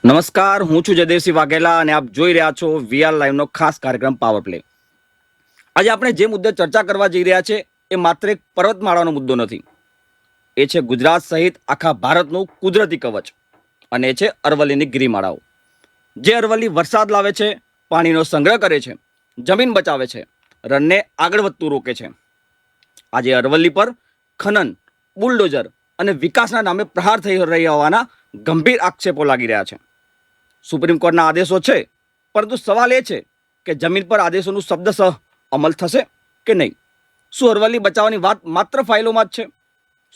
નમસ્કાર, હું છું જયદેવસિંહ વાઘેલા અને આપ જોઈ રહ્યા છો વીઆર લાઈવનો ખાસ કાર્યક્રમ પાવર પ્લે. આજે આપણે જે મુદ્દે ચર્ચા કરવા જઈ રહ્યા છે એ માત્ર એક પર્વતમાળાનો મુદ્દો નથી. એ છે ગુજરાત સહિત આખા ભારતનું કુદરતી કવચ અને એ છે અરવલ્લીની ગિરિમાળાઓ. જે અરવલ્લી વરસાદ લાવે છે, પાણીનો સંગ્રહ કરે છે, જમીન બચાવે છે, રણને આગળ વધતું રોકે છે. આજે અરવલ્લી પર ખનન, બુલડોઝર અને વિકાસના નામે પ્રહાર થઈ રહ્યા હોવાના ગંભીર આક્ષેપો લાગી રહ્યા છે. સુપ્રીમ કોર્ટના આદેશો છે, પરંતુ સવાલ એ છે કે જમીન પર આદેશોનું શબ્દસહ અમલ થશે કે નહીં? શું અરવલ્લી બચાવવાની વાત માત્ર ફાઇલોમાં જ છે?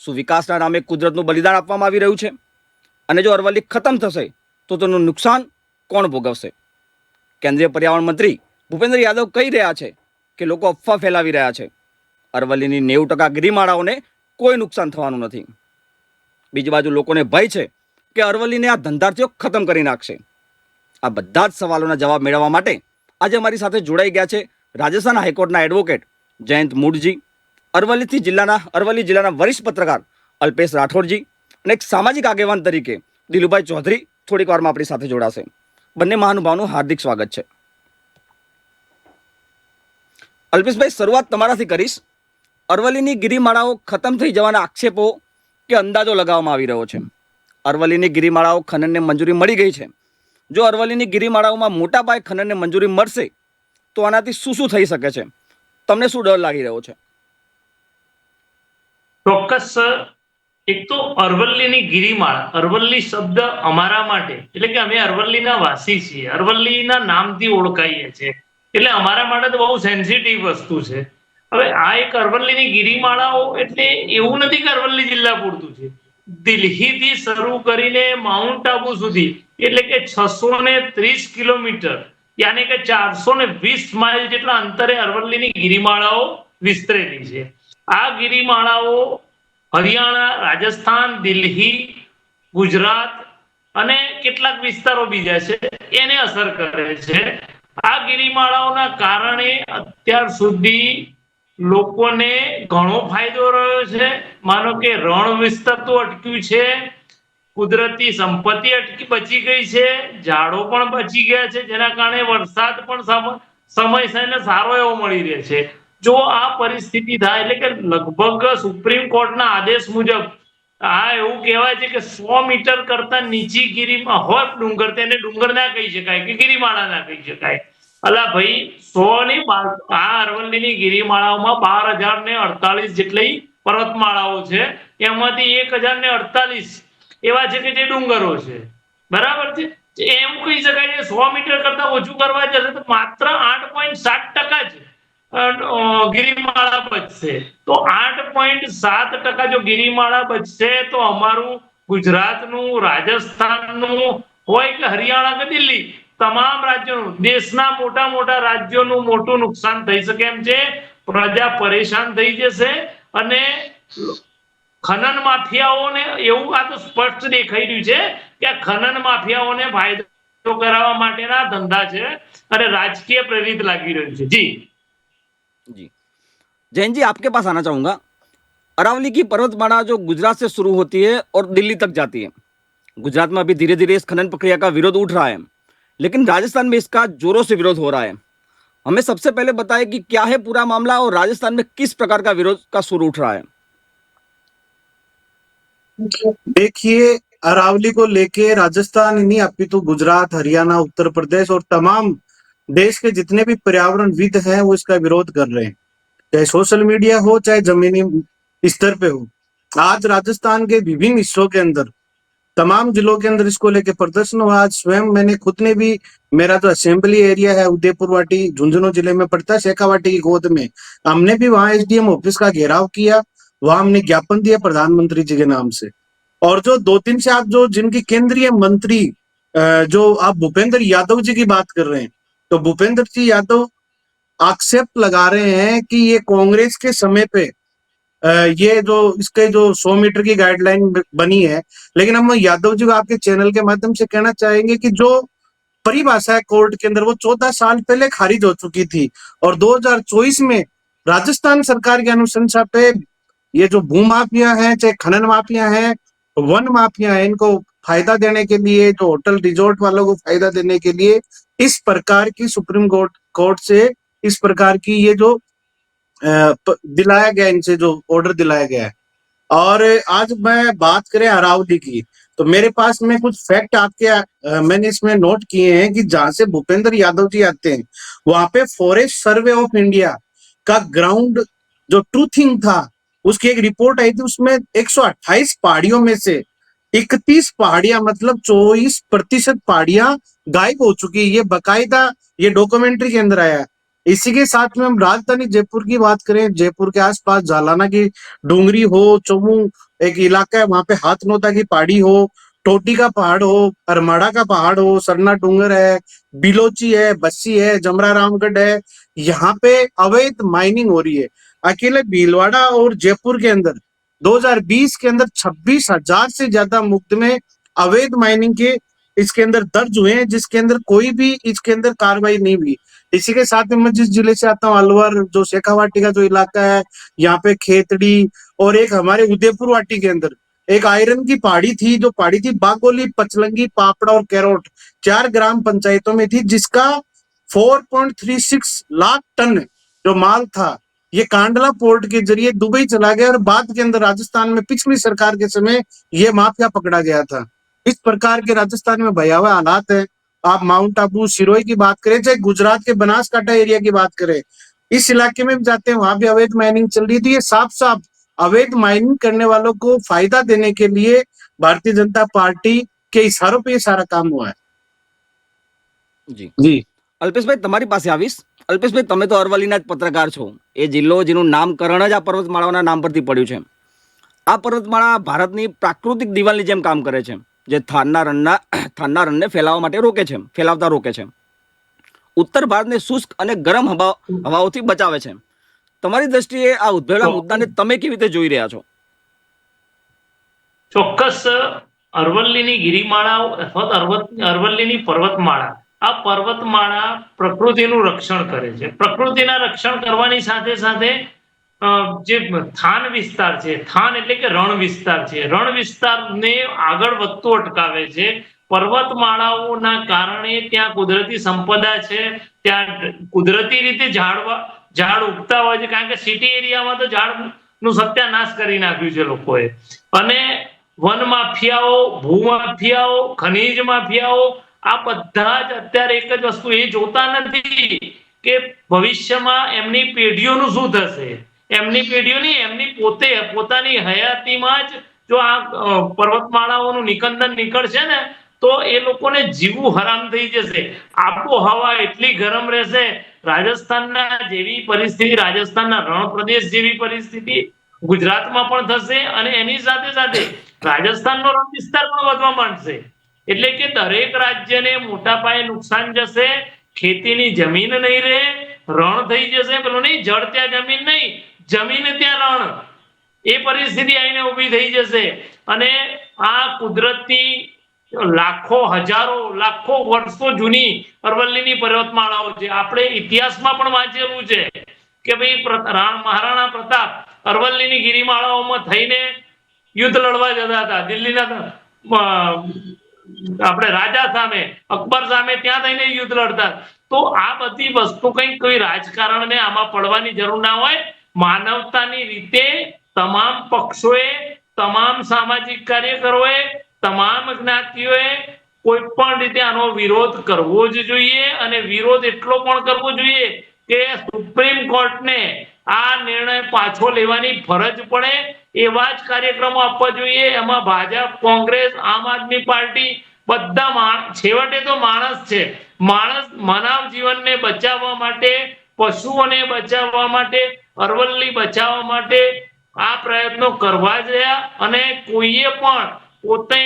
શું વિકાસના નામે કુદરતનું બલિદાન આપવામાં આવી રહ્યું છે? અને જો અરવલ્લી ખતમ થશે તો તેનું નુકસાન કોણ ભોગવશે? કેન્દ્રીય પર્યાવરણ મંત્રી ભૂપેન્દ્ર યાદવ કહી રહ્યા છે કે લોકો અફવા ફેલાવી રહ્યા છે. અરવલ્લીની 90% ગિરિમાળાઓને કોઈ નુકસાન થવાનું નથી. બીજી બાજુ લોકોને ભય છે કે અરવલ્લીને આ ધંધાર્થીઓ ખતમ કરી નાખશે. આ બધા જ સવાલોના જવાબ મેળવવા માટે આજે અમારી સાથે જોડાઈ ગયા છે રાજસ્થાન હાઈકોર્ટના એડવોકેટ જયંત મૂડજી, અરવલ્લી જિલ્લાના વરિષ્ઠ પત્રકાર અલ્પેશ રાઠોડજી અને એક સામાજિક આગેવાન તરીકે દિલુભાઈ ચૌધરી થોડીક વારમાં આપણી સાથે જોડાશે. બંને મહાનુભાવનું હાર્દિક સ્વાગત છે. અલ્પેશભાઈ, શરૂઆત તમારાથી કરીશ. અરવલ્લીની ગિરિમાળાઓ ખતમ થઈ જવાના આક્ષેપો કે અંદાજો લગાવવામાં આવી રહ્યો છે. અરવલ્લીની ગિરિમાળાઓ ખનનને મંજૂરી મળી ગઈ છે. જો અરવલ્લીની ગિરિમાળાઓમાં મોટા પાયે ખનનને મંજૂરી મળશે તો આનાથી શું શું થઈ શકે છે? તમને શું ડર લાગી રહ્યો છે? ચોક્કસ. એક તો અરવલ્લીની ગિરિમાળા, અરવલ્લી શબ્દ અમારા માટે એટલે કે અમે અરવલ્લીના વાસી છીએ, અરવલ્લીના નામથી ઓળખાઈએ છીએ, એટલે અમારા માટે તો બહુ સેન્સિટિવ વસ્તુ છે. હવે આ એક અરવલ્લીની ગિરિમાળાઓ એટલે એવું નથી કે અરવલ્લી જિલ્લા પૂરતું છે. દિલ્હીથી શરૂ કરીને માઉન્ટ આબુ સુધી એટલે કે 630 કિલોમીટર યાની કે 420 માઇલ જેટલા અંતરે અરવલ્લીની ગિરિમાળાઓ વિસ્તરેલી છે. આ ગિરિમાળાઓ હરિયાણા, રાજસ્થાન, દિલ્હી, ગુજરાત અને કેટલાક વિસ્તારો બીજા છે એને અસર કરે છે. આ ગિરિમાળાઓના કારણે અત્યાર સુધી લોકોને ઘણો ફાયદો રહ્યો છે. માનો કે રણ વિસ્તરતું અટક્યું છે, કુદરતી સંપત્તિ બચી ગઈ છે, ઝાડો પણ બચી ગયા છે, જેના કારણે વરસાદ પણ સમયસર સારો એવો મળી રહે છે. જો આ પરિસ્થિતિ થાય એટલે કે લગભગ સુપ્રીમ કોર્ટના આદેશ મુજબ આ એવું કહેવાય છે કે 100 મીટર કરતા નીચી ગિરિમાં હોય ડુંગર, તેને ડુંગર ના કહી શકાય કે ગિરિમાળા ના કહી શકાય. અલા ભાઈ, 100 ની આ અરવલ્લીની ગિરિમાળાઓમાં 12,048 જેટલી પર્વતમાળાઓ છે, એમાંથી 1,048 એવા છે કે જે ડુંગરો છે. બરાબર છે. એમ કહી શકાય કે 100 મીટર કરતા ઓછું કરવા જશે તો માત્ર 8.7% જ ગિરિમાળા બચશે. તો 8.7% જો ગિરિમાળા બચશે તો અમારું ગુજરાતનું, રાજસ્થાનનું હોય કે હરિયાણા કે દિલ્હી, તમામ રાજ્યોનું, દેશના મોટા મોટા રાજ્યોનું મોટું નુકસાન થઈ શકે એમ છે. પ્રજા પરેશાન થઈ જશે અને ખનન માફિયાઓને એવું આ તો સ્પષ્ટ દેખાઈ રહ્યું છે કે આ ખનન માફિયાઓને ફાયદો કરાવવા માટેના ધંધા છે અને રાજકીય પ્રેરિત લાગી રહ્યું છે. जी जैन जी, आपके पास आना चाहूंगा. अरावली की पर्वतमाला जो गुजरात से शुरू होती है और दिल्ली तक जाती है. गुजरात में अभी धीरे धीरे इस खनन प्रक्रिया का विरोध उठ रहा है, लेकिन राजस्थान में इसका जोरों से विरोध हो रहा है. हमें सबसे पहले बताएं कि क्या है पूरा मामला और राजस्थान में किस प्रकार का विरोध का सुर उठ रहा है. देखिए, अरावली को लेके राजस्थान ही नहीं अपितु गुजरात, हरियाणा, उत्तर प्रदेश और तमाम देश के जितने भी पर्यावरणविद हैं वो इसका विरोध कर रहे हैं, चाहे सोशल मीडिया हो चाहे जमीनी स्तर पे हो. आज राजस्थान के विभिन्न हिस्सों के अंदर, तमाम जिलों के अंदर इसको लेके प्रदर्शन हुआ. आज स्वयं मैंने खुद ने भी, मेरा जो असेंबली एरिया है उदयपुर वाटी झुंझुनू जिले में पड़ता है, शेखावाटी की गोद में, हमने भी वहां एसडीएम ऑफिस का घेराव किया. वहां हमने ज्ञापन दिया प्रधानमंत्री जी के नाम से. और जो 2-3 से आप जो जिनकी केंद्रीय मंत्री, जो आप भूपेंद्र यादव जी की बात कर रहे हैं, तो भूपेंद्र जी यादव आक्षेप लगा रहे हैं कि ये कांग्रेस के समय पे ये जो इसके जो 100 मीटर की गाइडलाइन बनी है. लेकिन हम यादव जी को आपके चैनल के माध्यम से कहना चाहेंगे कि जो परिभाषा है कोर्ट के अंदर वो 14 साल पहले खारिज हो चुकी थी और 2024 में राजस्थान सरकार की अनुशंसा पे ये जो भूमाफिया है, चाहे खनन माफिया है, वन माफिया है, इनको फायदा देने के लिए, जो होटल रिजॉर्ट वालों को फायदा देने के लिए इस प्रकार की सुप्रीम कोर्ट से इस प्रकार की ये जो दिलाया गया, इनसे जो ऑर्डर दिलाया गया है। और आज मैं बात करें अरावली की, तो मेरे पास में कुछ फैक्ट मैंने इसमें नोट किए हैं कि जहां से भूपेंद्र यादव जी आते हैं वहां पे फॉरेस्ट सर्वे ऑफ इंडिया का ग्राउंड जो ट्रूथिंग था उसकी एक रिपोर्ट आई थी, उसमें 128 पहाड़ियों में से 31 पहाड़ियां मतलब 24% पहाड़ियां गायब हो चुकी है। ये बकायदा ये डॉक्यूमेंट्री के अंदर आया है। इसी के साथ में हम राजधानी जयपुर की बात करें, जयपुर के आसपास जालाना की डूंगरी हो, चोमू एक इलाका है वहां पे हाथनोता की पहाड़ी हो, टोटी का पहाड़ हो, अरमाड़ा का पहाड़ हो, सरना डूंगर है, बिलोची है, बस्सी है, जमरा रामगढ़ है, यहाँ पे अवैध माइनिंग हो रही है। अकेले भीलवाड़ा और जयपुर के अंदर 2020 के अंदर 26,000 से ज्यादा मुकदमे अवैध माइनिंग के इसके अंदर दर्ज हुए हैं, जिसके अंदर कोई भी इसके अंदर कार्रवाई नहीं हुई। इसी के साथ में मैं जिस जिले से आता हूँ अलवर, जो शेखावाटी का जो इलाका है, यहाँ पे खेतड़ी और एक हमारे उदयपुर वाटी के अंदर एक आयरन की पहाड़ी थी, जो पहाड़ी थी बागोली, पचलंगी, पापड़ा और कैरोट 4 ग्राम पंचायतों में थी, जिसका 4.36 लाख टन जो माल था ये कांडला पोर्ट के जरिए दुबई चला गया और बाद के अंदर राजस्थान में पिछली सरकार के समय ये माफिया पकड़ा गया था। इस प्रकार के राजस्थान में भयावह हालात है। आप माउंट आबू, सिरोही की बात करें, चाहे गुजरात के बनासकांठा एरिया की बात करें, इस इलाके में भी जाते हैं वहां भी अवैध माइनिंग चल रही थी। ये साफ साफ अवैध माइनिंग करने वालों को फायदा देने के लिए भारतीय जनता पार्टी के इशारों पे ये सारा काम हुआ है। જી जी અલ્પેશભાઈ, તમારી પાસે આવીશ. અલ્પેશભાઈ, તમે તો અરવલ્લીના જ પત્રકાર છો. એ જિલ્લો જેનું નામકરણ જ આ પર્વતમાળાના નામ પરથી પડ્યું છે. આ પર્વતમાળા ભારતની પ્રાકૃતિક દિવાલની જેમ કામ કરે છે, જે થારના રણને ફેલાવતા રોકે છે. ઉત્તર ભારતને શુષ્ક અને ગરમ હવાઓથી બચાવે છે. તમારી દ્રષ્ટિએ આ ઉદ્ભવેલા મુદ્દાને તમે કેવી રીતે જોઈ રહ્યા છો? ચોક્કસ અરવલ્લીની ગિરિમાળાઓ અથવા અરવલ્લીની પર્વતમાળા, આ પર્વતમાળા પ્રકૃતિનું રક્ષણ કરે છે. પ્રકૃતિના રક્ષણ કરવાની સાથે સાથે જે થાન વિસ્તાર છે, થાન એટલે કે રણ વિસ્તાર છે, રણ વિસ્તારને આગળ વધતો અટકાવે છે. પર્વતમાળાઓના કારણે ત્યાં કુદરતી સંપદા છે, ત્યાં કુદરતી રીતે ઝાડ ઉગતા હોય છે, કારણ કે સિટી એરિયામાં તો ઝાડનું સત્યાનાશ કરી નાખ્યું છે લોકોએ. અને વન માફિયાઓ, ભૂમાફિયાઓ, ખનીજ માફિયાઓ આ બધા જ અત્યારે એક જ વસ્તુ એ જોતા નથી કે ભવિષ્યમાં એમની પેઢીઓનું શું થશે. એમની પેઢીઓની એમની પોતાની હયાતીમાં જ જો આ પર્વતમાળાઓનું નિકંદન નીકળશે ને તો એ લોકોને જીવવું હરામ થઈ જશે. આબોહવા એટલી ગરમ રહેશે, રાજસ્થાનના જેવી પરિસ્થિતિ, રાજસ્થાનના રણ પ્રદેશ જેવી પરિસ્થિતિ ગુજરાતમાં પણ થશે અને એની સાથે સાથે રાજસ્થાનનો રણ વિસ્તાર પણ વધવા માંડશે. એટલે કે દરેક રાજ્યને મોટા પાયે નુકસાન જશે. ખેતીની જમીન નહીં રહે, રણ થઈ જશે. પેલું નહીં, જળ ત્યાં જમીન નહીં, જમીન ત્યાં રણ, એ પરિસ્થિતિ આવીને ઉભી થઈ જશે. અને આ કુદરતી લાખો, હજારો, લાખો વર્ષો જૂની અરવલ્લીની પર્વતમાળાઓ છે. આપણે ઇતિહાસમાં પણ વાંચેલું છે કે ભાઈ મહારાણા પ્રતાપ અરવલ્લીની ગિરિમાળાઓમાં થઈને યુદ્ધ લડવા જતા હતા. દિલ્હીના આપણે રાજા સામે, અકબર સામે ત્યાં થઈને યુદ્ધ લડતા. તો આ બધી વસ્તુ કોઈ રાજકારણને આમાં પડવાની જરૂર ના હોય. માનવતાની રીતે તમામ પક્ષોએ, તમામ સામાજિક કાર્યકરોએ, તમામ જ્ઞાતિઓએ કોઈ પણ રીતે આનો વિરોધ કરવો જ જોઈએ. અને વિરોધ એટલો પણ કરવો જોઈએ કે સુપ્રીમ કોર્ટને આ નિર્ણય પાછો લેવાની ફરજ પડે એવા જ કાર્યક્રમો આપવા જોઈએ. એમાં ભાજપ, કોંગ્રેસ, આમ આદમી પાર્ટી બધા છેવટે તો માણસ છે. માણસ માનવ જીવનને બચાવવા માટે, પશુઓને બચાવવા માટે, અરવલ્લી બચાવવા માટે આ પ્રયત્નો કરવા જ રહ્યા. અને કોઈએ પણ પોતે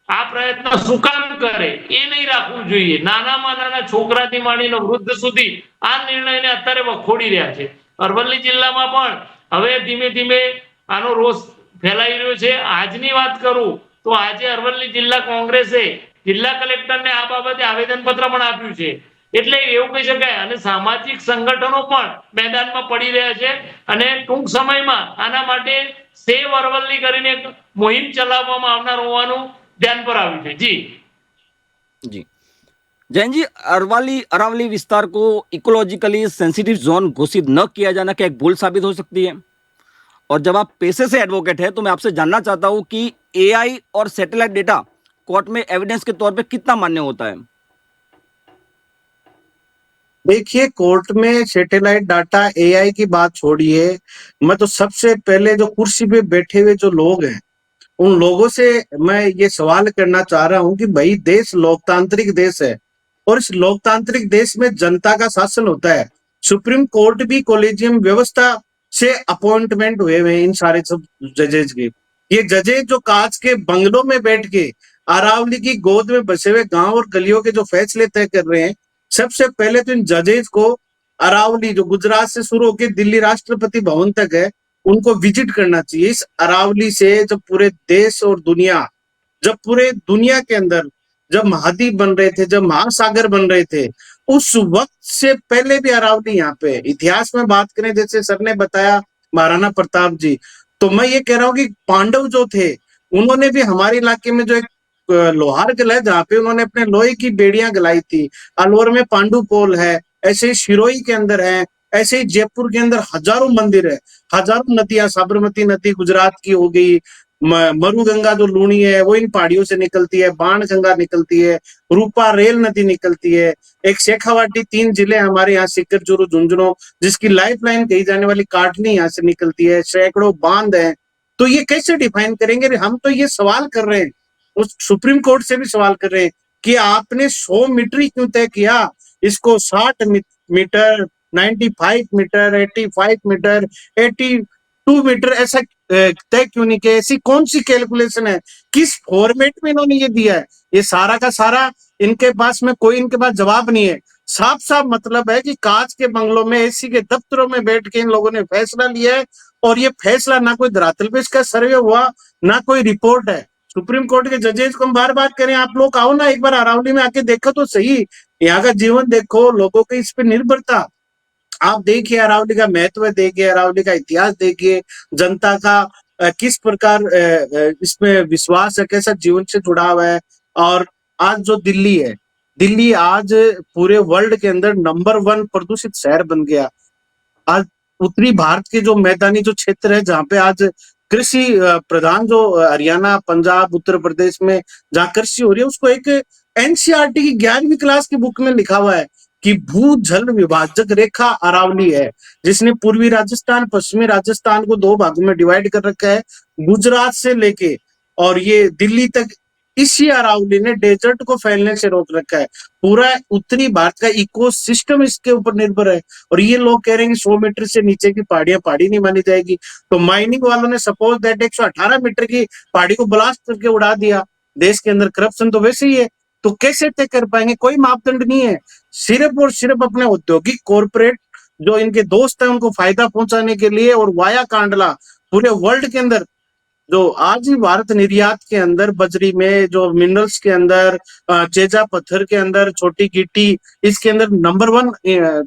આ પ્રયત્ન શું કામ કરે એ નહીં રાખવું જોઈએ. નાનામાં નાના છોકરાથી માંડીને વૃદ્ધ સુધી આ નિર્ણયને અત્યારે વખોડી રહ્યા છે. અરવલ્લી જિલ્લામાં પણ હવે ધીમે ધીમે આનો રોષ ફેલાઈ રહ્યો છે. આજની વાત કરું તો આજે અરવલ્લી જિલ્લા કોંગ્રેસે જિલ્લા કલેક્ટરને આ બાબતે આવેદનપત્ર પણ આપ્યું છે. એટલે એવું કહી શકાય. અને સામાજિક સંગઠનો પણ મેદાનમાં પડી રહ્યા છે. અને ટૂંક સમયમાં આના માટે સેવ અરવલ્લી કરીને એક મુહિમ ચલાવવામાં આવનાર હોવાનું ધ્યાન પર આવ્યું છે. જી जी जैन जी, अरावली विस्तार को इकोलॉजिकली सेंसिटिव जोन घोषित न किया जाना क्या एक भूल साबित हो सकती है? और जब आप पेशे से एडवोकेट है तो मैं आपसे जानना चाहता हूं कि एआई और सैटेलाइट डेटा कोर्ट में एविडेंस के तौर पे कितना मान्य होता है? देखिए, कोर्ट में सैटेलाइट डाटा एआई की बात छोड़िए, मैं तो सबसे पहले जो कुर्सी पे बैठे हुए जो लोग हैं उन लोगों से मैं ये सवाल करना चाह रहा हूं कि भाई देश लोकतांत्रिक देश है और इस लोकतांत्रिक देश में जनता का शासन होता है। सुप्रीम कोर्ट भी कोलेजियम व्यवस्था से अपॉइंटमेंट हुए हुए हैं इन सारे सब जजेज के। ये जजेज जो कांच के बंगलों में बैठ के अरावली की गोद में बसे हुए गांव और गलियों के जो फैसले तय कर रहे हैं, सबसे पहले तो इन जजेज को अरावली जो गुजरात से शुरू होकर दिल्ली राष्ट्रपति भवन तक है उनको विजिट करना चाहिए। इस अरावली से जब पूरे देश और दुनिया, जब पूरे दुनिया के अंदर जब महाद्वीप बन रहे थे, जब महासागर बन रहे थे, उस वक्त से पहले भी अरावली यहाँ पे इतिहास में बात करें, जैसे सर ने बताया महाराणा प्रताप जी, तो मैं ये कह रहा हूँ कि पांडव जो थे उन्होंने भी हमारे इलाके में जो एक लोहार किला है जहाँ पे उन्होंने अपने लोहे की बेड़ियां गलाई थी, अलवर में पांडु पोल है, ऐसे ही शिरोई के अंदर है, ऐसे ही जयपुर के अंदर हजारों मंदिर है, हजारों नदियां, साबरमती नदी गुजरात की हो गई, मरु गंगा जो लूणी है वो इन पहाड़ियों से निकलती है, बाण गंगा निकलती है, रूपा रेल नदी निकलती है, एक शेखावाटी, 3 जिले हमारे यहाँ सिक्कर, चूरू, झुंझुनू, जिसकी लाइफ लाइन कही जाने वाली काटनी यहाँ से निकलती है, सैकड़ों बांध है। तो ये कैसे डिफाइन करेंगे? हम तो ये सवाल कर रहे हैं, उस सुप्रीम कोर्ट से भी सवाल कर रहे हैं कि आपने 100 मीटर ही क्यों तय किया, इसको 60 मीटर, 95 मीटर, 85 मीटर, 82 मीटर ऐसा तय क्यों नहीं किया? ऐसी कौन सी कैलकुलेशन है? किस फॉर्मेट में इन्होंने ये दिया है? ये सारा का सारा इनके पास में कोई इनके पास जवाब नहीं है। साफ साफ मतलब है कि कांच के बंगलों में, एसी के दफ्तरों में बैठ के इन लोगों ने फैसला लिया है और ये फैसला ना कोई धरातल पे इसका सर्वे हुआ, ना कोई रिपोर्ट है। सुप्रीम कोर्ट के जजेस को हम बार बार करें, आप लोग आओ ना एक बार अरावली में आके देखो तो सही, यहाँ का जीवन देखो, लोगों की इस पे निर्भरता आप देखिए, अरावली का महत्व देखिए, अरावली का इतिहास देखिए, जनता का किस प्रकार इसमें विश्वास है, कैसा जीवन से जुड़ा हुआ है। और आज जो दिल्ली है, दिल्ली आज पूरे वर्ल्ड के अंदर नंबर 1 प्रदूषित शहर बन गया। आज उत्तरी भारत के जो मैदानी जो क्षेत्र है जहाँ पे आज कृषि प्रधान जो हरियाणा, पंजाब, उत्तर प्रदेश में जहाँ कृषि हो रही है, उसको एक एनसीईआरटी की 11वीं क्लास की बुक में लिखा हुआ है कि भू जल विभाजक रेखा अरावली है, जिसने पूर्वी राजस्थान, पश्चिमी राजस्थान को 2 भागों में डिवाइड कर रखा है, गुजरात से लेके और ये दिल्ली तक। इसी अरावली ने डेजर्ट को फैलने से रोक रखा है। पूरा उत्तरी भारत का इकोसिस्टम इसके ऊपर निर्भर है। और ये लोग कह रहे हैं कि 100 मीटर से नीचे की पहाड़ियां पहाड़ी नहीं मानी जाएगी। तो माइनिंग वालों ने सपोज दैट 118 मीटर की पहाड़ी को ब्लास्ट करके उड़ा दिया। देश के अंदर करप्शन तो वैसे ही है, तो कैसे तय कर पाएंगे? कोई मापदंड नहीं है, सिर्फ और सिर्फ अपने औद्योगिक कॉर्पोरेट जो इनके दोस्त है उनको फायदा पहुंचाने के लिए, और वाया कांडला पूरे वर्ल्ड के अंदर जो आज ही भारत निर्यात के अंदर बजरी में, जो मिनरल्स के अंदर, चेजा पत्थर के अंदर, छोटी गिट्टी, इसके अंदर नंबर 1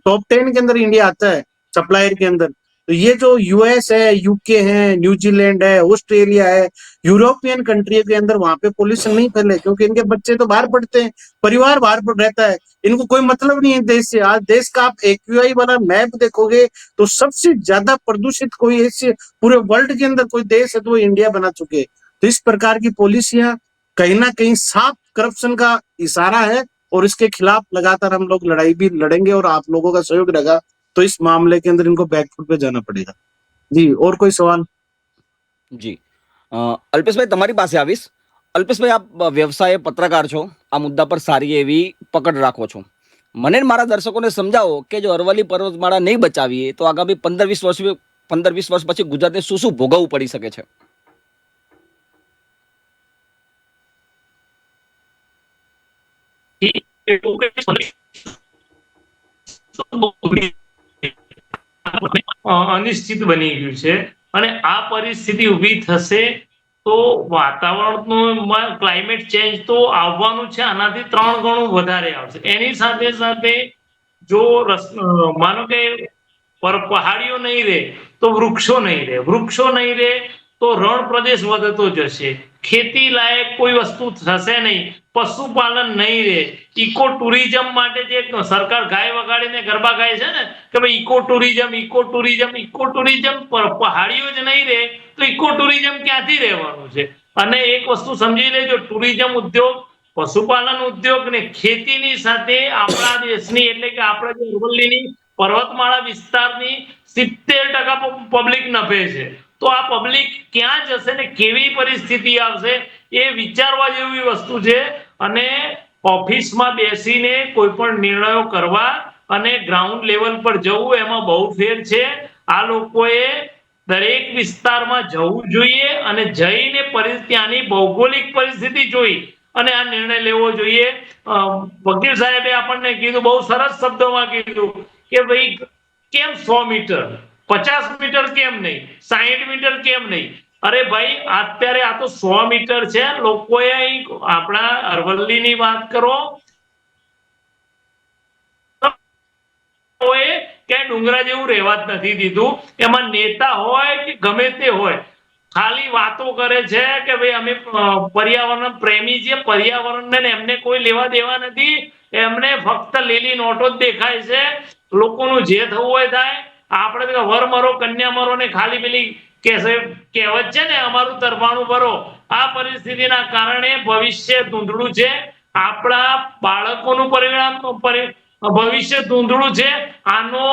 टॉप 10 के अंदर इंडिया आता है सप्लायर के अंदर। तो ये जो यूएस है, यूके है, न्यूजीलैंड है, ऑस्ट्रेलिया है, यूरोपियन कंट्री के अंदर वहां पे पॉल्यूशन नहीं फैले, क्योंकि इनके बच्चे तो बाहर पढ़ते हैं, परिवार बाहर पढ़ रहता है, इनको कोई मतलब नहीं है देश से। आज देश का आप एक्यूआई वाला मैप देखोगे तो सबसे ज्यादा प्रदूषित कोई ऐसे पूरे वर्ल्ड के अंदर कोई देश है तो वो इंडिया बना चुके। तो इस प्रकार की पॉलिसियां कहीं ना कहीं साफ करप्शन का इशारा है, और इसके खिलाफ लगातार हम लोग लड़ाई भी लड़ेंगे, और आप लोगों का सहयोग रहेगा तो इस मामले के अंदर इनको बैकफुट पे जाना पड़ेगा। जी, और कोई सवाल? જી અલ્પેશભાઈ, તમારી પાસે આવીશ. અલ્પેશભાઈ, આપ વ્યવસાય પત્રકાર છો, આ મુદ્દા પર સારી એવી પકડ રાખો છો. મને ને મારા દર્શકોને સમજાવો કે જો અરવલ્લી પર્વતમાળા નહીં બચાવીએ તો આગામી 15-20 વર્ષ પછી ગુજરાતને શું શું ભોગવવું પડી શકે છે? અનિશ્ચિત બની ગયું છે અને આ પરિસ્થિતિ ઊભી થશે તો વાતાવરણનું ક્લાઇમેટ ચેન્જ તો આવવાનું છે, આનાથી 3 ગણું વધારે આવશે. એની સાથે સાથે જો માનો કે પહાડીઓ નહીં રહે તો વૃક્ષો નહીં રહે, વૃક્ષો નહીં રહે તો રણ પ્રદેશ વધતો જશે. ખેતી લાયક કોઈ વસ્તુ થશે નહીં, પશુપાલન નહીં રહે, ઇકો ટુરિઝમ માટે જે સરકાર ગાય વગાડીને ગરબા ગાય છે ને કે ભાઈ eco tourism, eco tourism, eco tourism, પહાડીઓ જ નહીં રહે તો ઇકો ટુરિઝમ ક્યાંથી રહેવાનું છે? અને એક વસ્તુ સમજી લેજો, ટુરિઝમ ઉદ્યોગ, પશુપાલન ઉદ્યોગ ને ખેતીની સાથે આપણા દેશની એટલે કે આપણા જે અરવલ્લીની પર્વતમાળા વિસ્તારની 70% પબ્લિક નભે છે. તો આ પબ્લિક ક્યાં જશે ને કેવી પરિસ્થિતિ આવશે એ વિચારવા જેવી વસ્તુ છે. અને ઓફિસમાં બેસીને કોઈ પણ નિર્ણયો કરવા અને ગ્રાઉન્ડ લેવલ પર જવું એમાં બહુ ફેર છે. આ લોકોએ દરેક વિસ્તારમાં જવું જોઈએ અને જઈને ત્યાંની ભૌગોલિક પરિસ્થિતિ જોઈ અને આ નિર્ણય લેવો જોઈએ. વકીલ સાહેબે આપણને કીધું, બહુ સરસ શબ્દોમાં કીધું કે ભાઈ કેમ 100 મીટર, 50 મીટર કેમ નહીં, 60 મીટર કેમ નહીં? અરે ભાઈ અત્યારે આ તો 100 મીટર છે. લોકોએ અહીં આપણા અરવલ્લીની વાત કરો, કે ડુંગરા જેવું રહેવા જ નથી દીધું. એમાં નેતા હોય કે ગમે તે હોય, ખાલી વાતો કરે છે કે ભાઈ અમે પર્યાવરણ પ્રેમી છીએ, પર્યાવરણને એમને કોઈ લેવા દેવા નથી, એમને ફક્ત લીલી નોટો જ દેખાય છે. લોકોનું જે થવું હોય થાય. આપણે તો વર મરો કન્યા મરો ને ખાલી પેલી કહેવત છે ને અમારું તરફાણું ભરો. આ પરિસ્થિતિના કારણે ભવિષ્ય ધૂંધળું છે. આપણા બાળકોનું ભવિષ્ય ધૂંધળું છે. આનો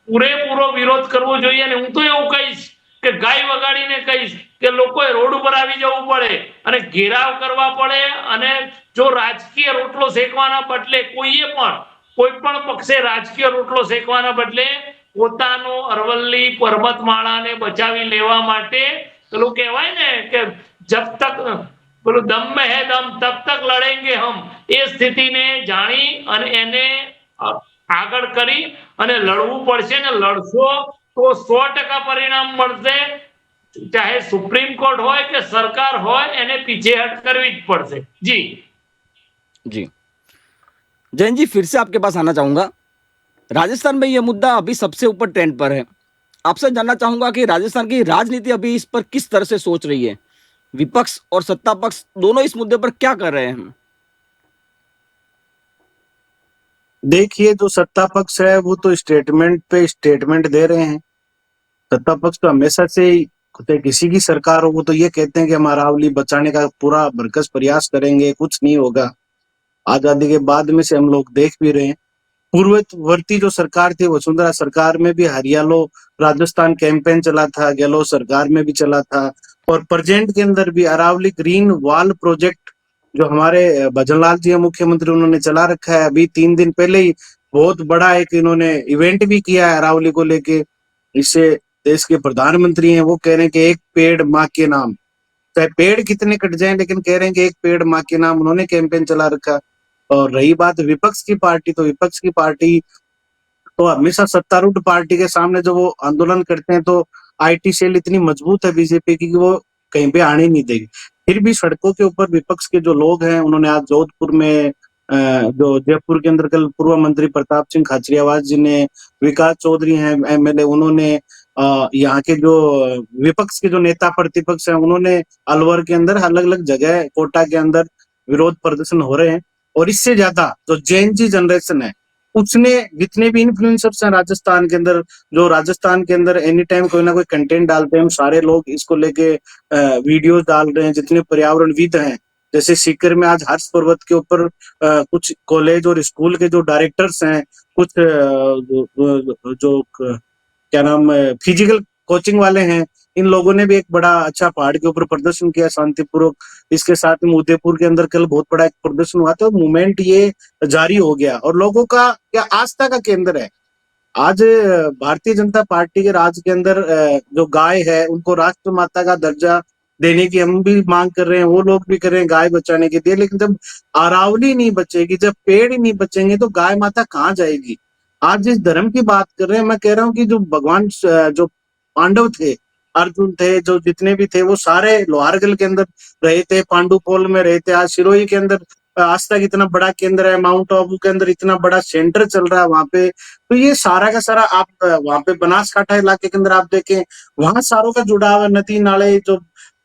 પૂરેપૂરો વિરોધ કરવો જોઈએ. અને હું તો એવું કહીશ કે ગાય વગાડીને કહીશ કે લોકોએ રોડ ઉપર આવી જવું પડે અને ઘેરાવ કરવા પડે. અને જો રાજકીય રોટલો શેકવાના બદલે કોઈ પણ પક્ષે રાજકીય રોટલો શેકવાના બદલે પોતાનો અરવલ્લી પર્વતમાળાને બચાવી લેવા માટે પેલું કહેવાય ને કે જબ તક પેલું દમ મેં હે દમ તબ તક લડેંગે હમ, એ સ્થિતિને જાણી અને એને આગળ કરી અને લડવું પડશે. ને લડશો તો 100% પરિણામ મળશે. ચાહે સુપ્રીમ કોર્ટ હોય કે સરકાર હોય, એને પીछेहट करवी જ પડશે. जी जी जैन जी, फिर से आपके पास आना चाहूंगा. राजस्थान में यह मुद्दा अभी सबसे ऊपर ट्रेंड पर है. आपसे जानना चाहूंगा कि राजस्थान की राजनीति अभी इस पर किस तरह से सोच रही है. विपक्ष और सत्ता पक्ष दोनों इस मुद्दे पर क्या कर रहे हैं? देखिए, जो सत्ता पक्ष है वो तो स्टेटमेंट पे स्टेटमेंट दे रहे हैं. सत्ता पक्ष तो हमेशा से ही, चाहे किसी की सरकार हो, वो तो ये कहते हैं कि हम अरावली बचाने का पूरा भरकस प्रयास करेंगे, कुछ नहीं होगा. आजादी के बाद में से हम लोग देख भी रहे हैं. पूर्ववर्ती जो सरकार थी, वसुंधरा सरकार में भी हरियालो राजस्थान कैंपेन चला था, गहलोत सरकार में भी चला था. और प्रेजेंट के अंदर भी अरावली ग्रीन वॉल प्रोजेक्ट जो हमारे भजनलाल जी मुख्यमंत्री, उन्होंने चला रखा है. अभी 3 दिन पहले ही बहुत बड़ा एक इन्होंने इवेंट भी किया है अरावली को लेके. इससे देश के प्रधानमंत्री हैं, वो कह रहे हैं कि एक पेड़ माँ के नाम, चाहे पेड़ कितने कट जाएं, लेकिन कह रहे हैं कि एक पेड़ माँ के नाम. उन्होंने कैंपेन चला रखा. और रही बात विपक्ष की पार्टी, तो विपक्ष की पार्टी तो हमेशा सत्तारूढ़ पार्टी के सामने जो वो आंदोलन करते हैं, तो आईटी सेल इतनी मजबूत है बीजेपी की कि वो कहीं पे आने नहीं देगी. फिर भी सड़कों के ऊपर विपक्ष के जो लोग हैं, उन्होंने आज जोधपुर में, जो जयपुर के अंदर, कल पूर्व मंत्री प्रताप सिंह खाचरियावास जी ने, विकास चौधरी हैं एमएलए, उन्होंने यहाँ के जो विपक्ष के जो नेता प्रतिपक्ष हैं, उन्होंने अलवर के अंदर अलग अलग जगह, कोटा के अंदर विरोध प्रदर्शन हो रहे हैं. और इससे ज्यादा जो जेन जी जनरेशन है, उसने जितने भी इन्फ्लुएंसर्स हैं राजस्थान के अंदर, जो राजस्थान के अंदर एनी टाइम कोई ना कोई कंटेंट डालते हैं, सारे लोग इसको लेके वीडियोस डाल रहे हैं. जितने पर्यावरणविद हैं, जैसे सीकर में आज हर्ष पर्वत के ऊपर कुछ कॉलेज और स्कूल के जो डायरेक्टर्स हैं, कुछ जो क्या नाम फिजिकल कोचिंग वाले हैं, इन लोगों ने भी एक बड़ा अच्छा पहाड़ के ऊपर प्रदर्शन किया शांतिपूर्वक. इसके साथ में उदयपुर के अंदर कल बहुत बड़ा एक प्रदर्शन हुआ था. मूवमेंट ये जारी हो गया और लोगों का क्या आस्था का केंद्र है. आज भारतीय जनता पार्टी के राज के अंदर जो गाय है, उनको राष्ट्र माता का दर्जा देने की हम भी मांग कर रहे हैं, वो लोग भी कर रहे हैं गाय बचाने के लिए. लेकिन जब अरावली नहीं बचेगी, जब पेड़ ही नहीं बचेंगे, तो गाय माता कहाँ जाएगी. आज जिस धर्म की बात कर रहे हैं, मैं कह रहा हूँ कि जो भगवान, जो पांडव थे, अर्जुन थे, जो जितने भी थे, वो सारे लोहारगल के अंदर रहे थे, पांडुपोल में रहे थे. आज सिरोही के अंदर आस्था कितना बड़ा केंद्र है, माउंट आबू के अंदर इतना बड़ा सेंटर चल रहा है वहां पे. तो ये सारा का सारा, आप वहां पे बनासकांठा इलाके के अंदर आप देखें, वहां सारों का जुड़ाव है. नदी नाले जो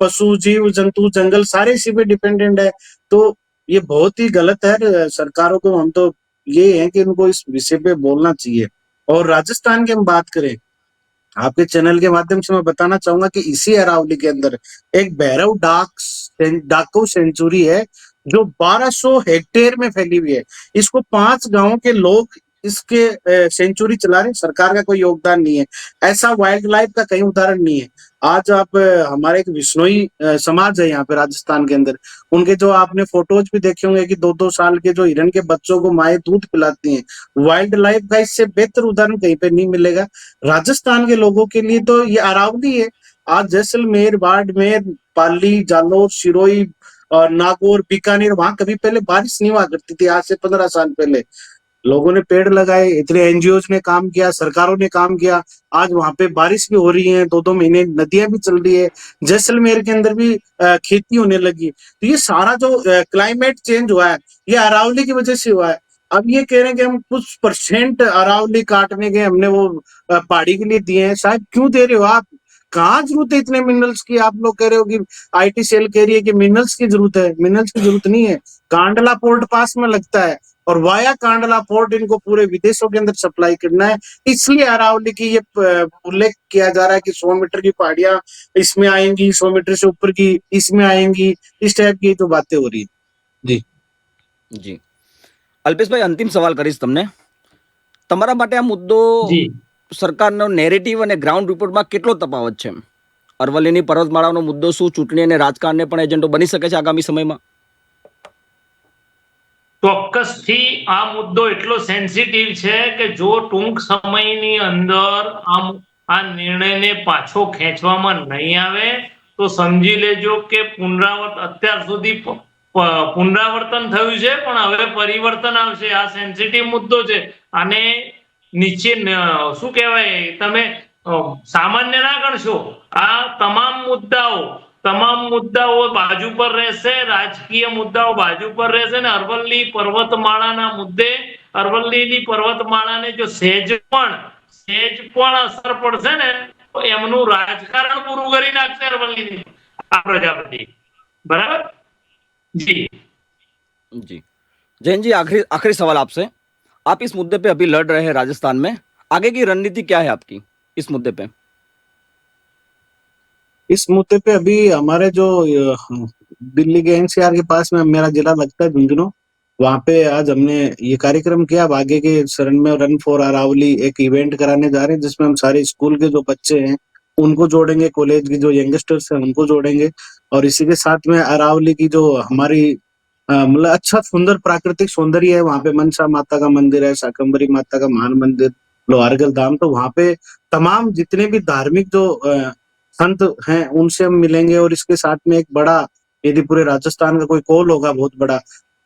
पशु जीव जंतु जंगल सारे इसी पे डिपेंडेंट है। तो ये बहुत ही गलत है। सरकारों को हम तो ये है कि इनको इस विषय पे बोलना चाहिए। और राजस्थान की हम बात करें, आपके चैनल के माध्यम से मैं बताना चाहूंगा कि इसी अरावली के अंदर एक भैरव डाकू सेंचुरी है जो 1200 हेक्टेयर में फैली हुई है। इसको 5 गांवों के लोग इसके सेंचुरी चला रहे हैं, सरकार का कोई योगदान नहीं है। ऐसा वाइल्ड लाइफ का कहीं उदाहरण नहीं है। आज आप हमारे एक विश्नोई समाज है यहाँ पे राजस्थान के अंदर, उनके जो आपने फोटोज भी देखे होंगे कि 2-2 साल के जो हिरण के बच्चों को माए दूध पिलाती हैं। वाइल्ड लाइफ का इससे बेहतर उदाहरण कहीं पे नहीं मिलेगा। राजस्थान के लोगों के लिए तो ये अरावली है। आज जैसलमेर, बाड़मेर, पाली, जालौर, सिरोही और नागौर, बीकानेर, वहां कभी पहले बारिश नहीं हुआ करती थी। आज से 15 साल पहले लोगों ने पेड़ लगाए, इतने एनजीओज ने काम किया, सरकारों ने काम किया। आज वहां पे बारिश भी हो रही है, 2-2 महीने नदियां भी चल रही है। जैसलमेर के अंदर भी खेती होने लगी। तो ये सारा जो क्लाइमेट चेंज हुआ है, ये अरावली की वजह से हुआ है। अब ये कह रहे हैं कि हम कुछ परसेंट अरावली काटने के हमने वो पहाड़ी के लिए दिए हैं। शायद क्यों दे रहे हो आप? कहाँ जरूरत है इतने मिनरल्स की? आप लोग कह रहे हो कि आईटी सेल कह रही है कि मिनरल्स की जरूरत है। मिनरल्स की जरूरत नहीं है। कांडला पोर्ट पास में लगता है और वाया कांडला पोर्ट इनको पूरे विदेशों के अंदर सप्लाई करना है। इसलिए अरावली की ये उल्लेख किया जा रहा है कि 100 मीटर की पहाड़ियां इसमें आएंगी, 100 मीटर से ऊपर की इसमें आएंगी। इस टाइप की तो बातें हो रही है। जी જી અલ્પેશભાઈ, અંતિમ સવાલ કરીશ તમને. તમારા માટે આ મુદ્દો જી સરકારનો નેરેટિવ અને ગ્રાઉન્ડ રિપોર્ટમાં કેટલો તફાવત છે? અરવલ્લીની પર્વતમાળાનો મુદ્દો શું ચૂંટણી અને રાજકારણને પણ એજન્ડો બની શકે છે આગામી સમયમાં? ચોક્કસથી આ મુદ્દો એટલો સેન્સિટિવ છે કે જો ટૂંક સમયની અંદર આ નિર્ણયને પાછો ખેંચવામાં નહીં આવે તો સમજી લેજો કે અત્યાર સુધી પુનરાવર્તન થયું છે પણ હવે પરિવર્તન આવશે. આ સેન્સિટિવ મુદ્દો છે. આને નીચે શું કહેવાય, તમે સામાન્ય ના ગણશો. આ તમામ મુદ્દાઓ બાજુ પર રહેશે, રાજકીય મુદ્દાઓ બાજુ પર રહેશે ને અરવલ્લી પર્વતમાળાના મુદ્દે અરવલ્લીની પર્વતમાળાને જો સહેજ પણ અસર પડશે ને તો એમનું રાજકારણ પૂરું કરી નાખશે અરવલ્લીની આ પ્રજાપતિ. બરાબર? जी जी जैन जी, आखिरी सवाल आपसे. आप इस मुद्दे पे अभी लड़ रहे हैं राजस्थान में, आगे की रणनीति क्या है आपकी इस मुद्दे पे? इस मुद्दे पे अभी हमारे जो दिल्ली के एनसीआर के पास में मेरा जिला लगता है झुंझुनू, वहां पे आज हमने ये कार्यक्रम किया। अब आगे के शरण में रन फॉर अरावली एक इवेंट कराने जा रहे हैं जिसमें हम सारे स्कूल के जो बच्चे हैं उनको जोड़ेंगे, कॉलेज के जो यंगस्टर्स हैं उनको जोड़ेंगे। और इसी के साथ में अरावली की जो हमारी मतलब अच्छा सुंदर प्राकृतिक सौंदर्य है, वहां पे मनसा माता का मंदिर है, शाकंभरी माता का महान मंदिर, लोहारगल धाम। तो वहां पे तमाम जितने भी धार्मिक जो संत हैं उनसे हम मिलेंगे। और इसके साथ में एक बड़ा, यदि पूरे राजस्थान का कोई कॉल होगा बहुत बड़ा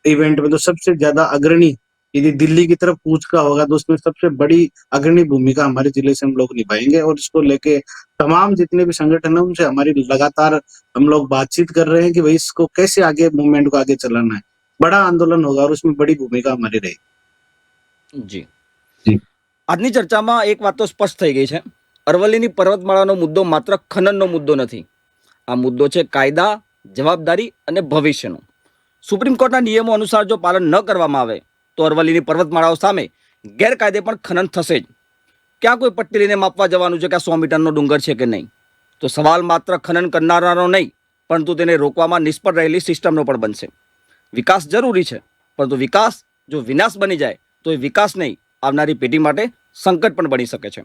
इवेंट में, तो सबसे ज्यादा अग्रणी यदि दिल्ली की तरफ कूच का होगा तो उसमें सबसे बड़ी अग्रणी भूमिका हमारे जिले से हम लोग निभाएंगे। और इसको लेके तमाम जितने भी संगठन है उनसे हमारी लगातार हम लोग बातचीत कर रहे हैं कि भाई इसको कैसे आगे मूवमेंट को आगे चलाना है। बड़ा आंदोलन होगा और उसमें बड़ी भूमिका हमारी रहेगी। जी जी આજની ચર્ચામાં એક વાત તો સ્પષ્ટ થઈ ગઈ છે. અરવલ્લીની પર્વતમાળાનો મુદ્દો માત્ર ખનનનો મુદ્દો નથી. આ મુદ્દો છે કાયદા, જવાબદારી અને ભવિષ્યનો. સુપ્રીમ કોર્ટના નિયમો અનુસાર જો પાલન ન કરવામાં આવે તો અરવલ્લીની પર્વતમાળાઓ સામે ગેરકાયદે પણ ખનન થશે જ. ક્યાં કોઈ પટ્ટી લઈને માપવા જવાનું છે કે આ 100 મીટરનો ડુંગર છે કે નહીં? તો સવાલ માત્ર ખનન કરનારાનો નહીં, પરંતુ તેને રોકવામાં નિષ્ફળ રહેલી સિસ્ટમનો પણ બનશે. વિકાસ જરૂરી છે, પરંતુ વિકાસ જો વિનાશ બની જાય તો એ વિકાસ નહીં, આવનારી પેઢી માટે સંકટ પણ બની શકે છે.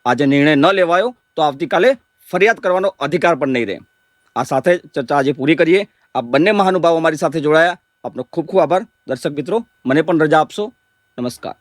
આજે નિર્ણય ન લેવાયો તો આવતીકાલે ફરિયાદ કરવાનો અધિકાર પણ નહીં રહે. આ સાથે ચર્ચા આજે પૂરી કરીએ. આ બંને મહાનુભાવો અમારી સાથે જોડાયા. આપનો ખૂબ ખૂબ આભાર. દર્શક મિત્રો, મને પણ રજા આપશો. નમસ્કાર.